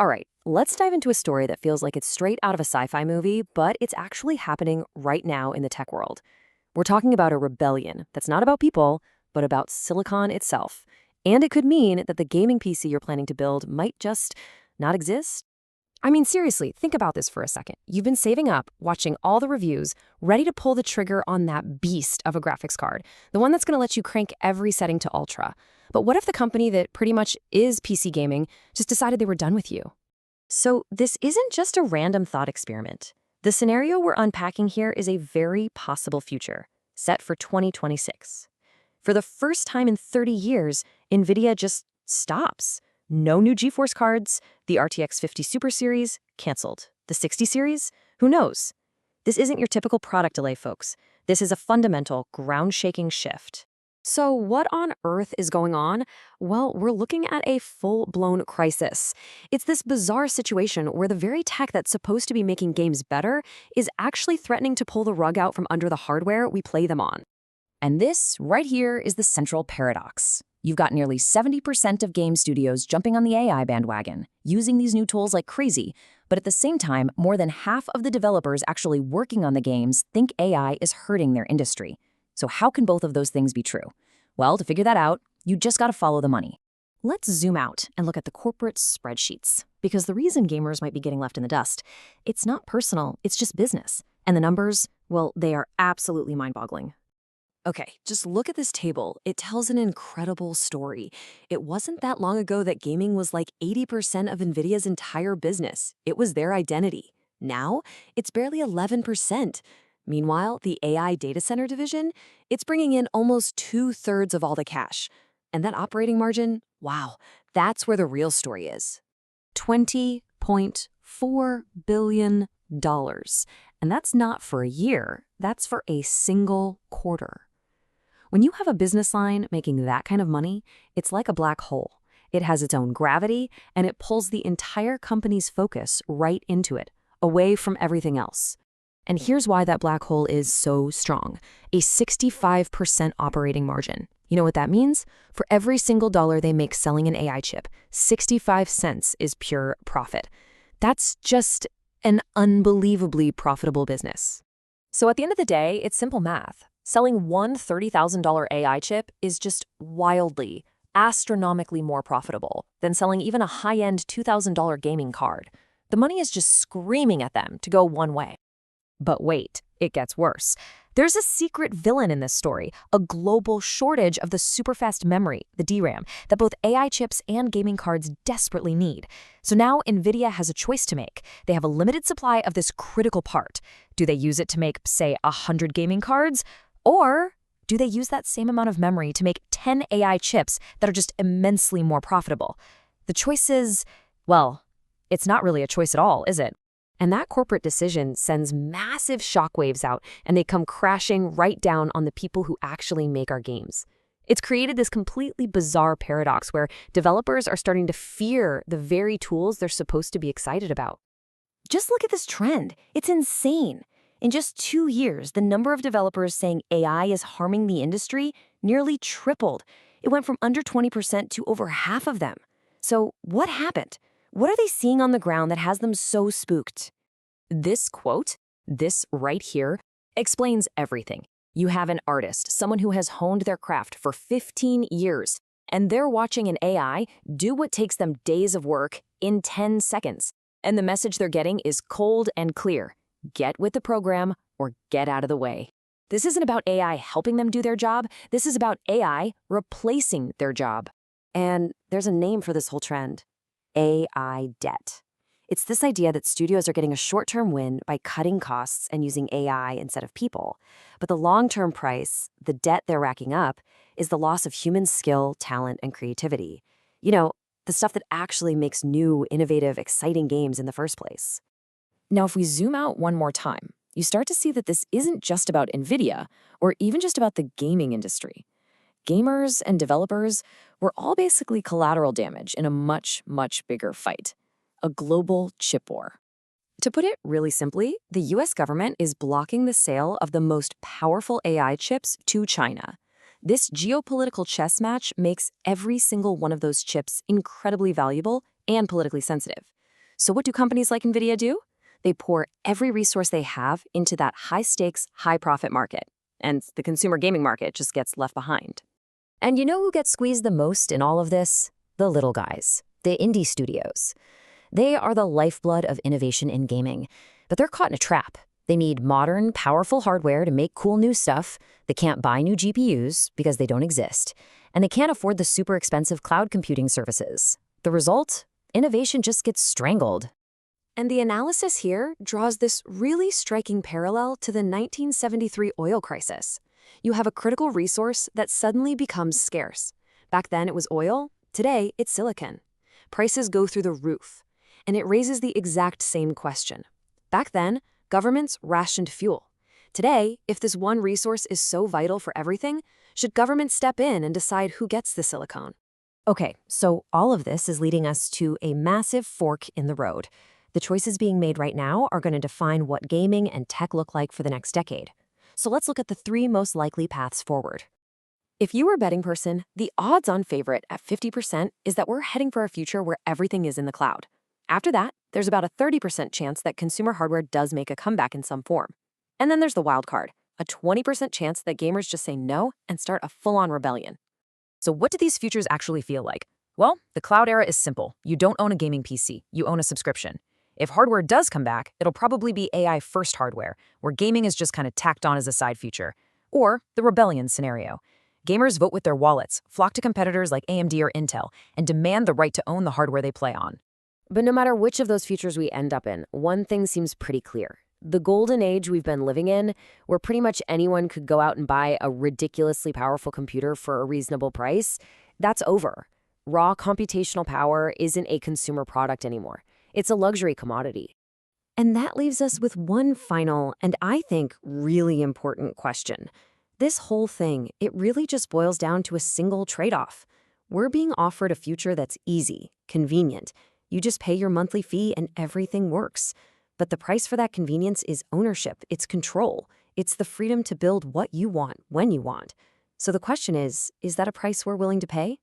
All right, let's dive into a story that feels like it's straight out of a sci-fi movie, but it's actually happening right now in the tech world. We're talking about a rebellion that's not about people, but about silicon itself. And it could mean that the gaming PC you're planning to build might just not exist. I mean, seriously, think about this for a second. You've been saving up, watching all the reviews, ready to pull the trigger on that beast of a graphics card, the one that's going to let you crank every setting to ultra. But what if the company that pretty much is PC gaming just decided they were done with you? So this isn't just a random thought experiment. The scenario we're unpacking here is a very possible future, set for 2026. For the first time in 30 years, NVIDIA just stops. No new GeForce cards, the RTX 50 Super Series, canceled. The 60 series? Who knows? This isn't your typical product delay, folks. This is a fundamental, ground-shaking shift. So what on earth is going on? Well, we're looking at a full-blown crisis. It's this bizarre situation where the very tech that's supposed to be making games better is actually threatening to pull the rug out from under the hardware we play them on. And this, right here, is the central paradox. You've got nearly 70% of game studios jumping on the AI bandwagon, using these new tools like crazy, but at the same time, more than half of the developers actually working on the games think AI is hurting their industry. So how can both of those things be true? Well, to figure that out, you just gotta follow the money. Let's zoom out and look at the corporate spreadsheets, because the reason gamers might be getting left in the dust, it's not personal, it's just business. And the numbers, well, they are absolutely mind-boggling. Okay, just look at this table. It tells an incredible story. It wasn't that long ago that gaming was like 80% of NVIDIA's entire business. It was their identity. Now, it's barely 11%. Meanwhile, the AI data center division, it's bringing in almost 2/3 of all the cash. And that operating margin, wow, that's where the real story is. $20.4 billion. And that's not for a year, that's for a single quarter. When you have a business line making that kind of money, it's like a black hole. It has its own gravity, and it pulls the entire company's focus right into it, away from everything else. And here's why that black hole is so strong: a 65% operating margin. You know what that means? For every single dollar they make selling an AI chip, 65 cents is pure profit. That's just an unbelievably profitable business. So at the end of the day, it's simple math. Selling one $30,000 AI chip is just wildly, astronomically more profitable than selling even a high-end $2,000 gaming card. The money is just screaming at them to go one way. But wait, it gets worse. There's a secret villain in this story, a global shortage of the superfast memory, the DRAM, that both AI chips and gaming cards desperately need. So now NVIDIA has a choice to make. They have a limited supply of this critical part. Do they use it to make, say, 100 gaming cards? Or do they use that same amount of memory to make 10 AI chips that are just immensely more profitable? The choice is, well, it's not really a choice at all, is it? And that corporate decision sends massive shockwaves out, and they come crashing right down on the people who actually make our games. It's created this completely bizarre paradox where developers are starting to fear the very tools they're supposed to be excited about. Just look at this trend. It's insane. In just 2 years, the number of developers saying AI is harming the industry nearly tripled. It went from under 20% to over half of them. So what happened? What are they seeing on the ground that has them so spooked? This quote, this right here, explains everything. You have an artist, someone who has honed their craft for 15 years, and they're watching an AI do what takes them days of work in 10 seconds. And the message they're getting is cold and clear. Get with the program or get out of the way. This isn't about AI helping them do their job. This is about AI replacing their job. And there's a name for this whole trend: AI debt. It's this idea that studios are getting a short-term win by cutting costs and using AI instead of people. But the long-term price, the debt they're racking up, is the loss of human skill, talent, and creativity. You know, the stuff that actually makes new, innovative, exciting games in the first place. Now, if we zoom out one more time, you start to see that this isn't just about NVIDIA or even just about the gaming industry. Gamers and developers were all basically collateral damage in a much, much bigger fight: a global chip war. To put it really simply, the US government is blocking the sale of the most powerful AI chips to China. This geopolitical chess match makes every single one of those chips incredibly valuable and politically sensitive. So what do companies like NVIDIA do? They pour every resource they have into that high-stakes, high-profit market. And the consumer gaming market just gets left behind. And you know who gets squeezed the most in all of this? The little guys, the indie studios. They are the lifeblood of innovation in gaming, but they're caught in a trap. They need modern, powerful hardware to make cool new stuff. They can't buy new GPUs because they don't exist. And they can't afford the super expensive cloud computing services. The result? Innovation just gets strangled. And the analysis here draws this really striking parallel to the 1973 oil crisis. You have a critical resource that suddenly becomes scarce. Back then it was oil, today it's silicon. Prices go through the roof. And it raises the exact same question. Back then, governments rationed fuel. Today, if this one resource is so vital for everything, should governments step in and decide who gets the silicon? Okay, so all of this is leading us to a massive fork in the road. The choices being made right now are going to define what gaming and tech look like for the next decade. So let's look at the 3 most likely paths forward. If you were a betting person, the odds-on favorite at 50% is that we're heading for a future where everything is in the cloud. After that, there's about a 30% chance that consumer hardware does make a comeback in some form. And then there's the wild card, a 20% chance that gamers just say no and start a full-on rebellion. So what do these futures actually feel like? Well, the cloud era is simple. You don't own a gaming PC, you own a subscription. If hardware does come back, it'll probably be AI-first hardware, where gaming is just kind of tacked on as a side feature. Or the rebellion scenario. Gamers vote with their wallets, flock to competitors like AMD or Intel, and demand the right to own the hardware they play on. But no matter which of those futures we end up in, one thing seems pretty clear. The golden age we've been living in, where pretty much anyone could go out and buy a ridiculously powerful computer for a reasonable price, that's over. Raw computational power isn't a consumer product anymore. It's a luxury commodity. And that leaves us with one final, and I think really important question. This whole thing, it really just boils down to a single trade-off. We're being offered a future that's easy, convenient. You just pay your monthly fee and everything works. But the price for that convenience is ownership, it's control. It's the freedom to build what you want, when you want. So the question is that a price we're willing to pay?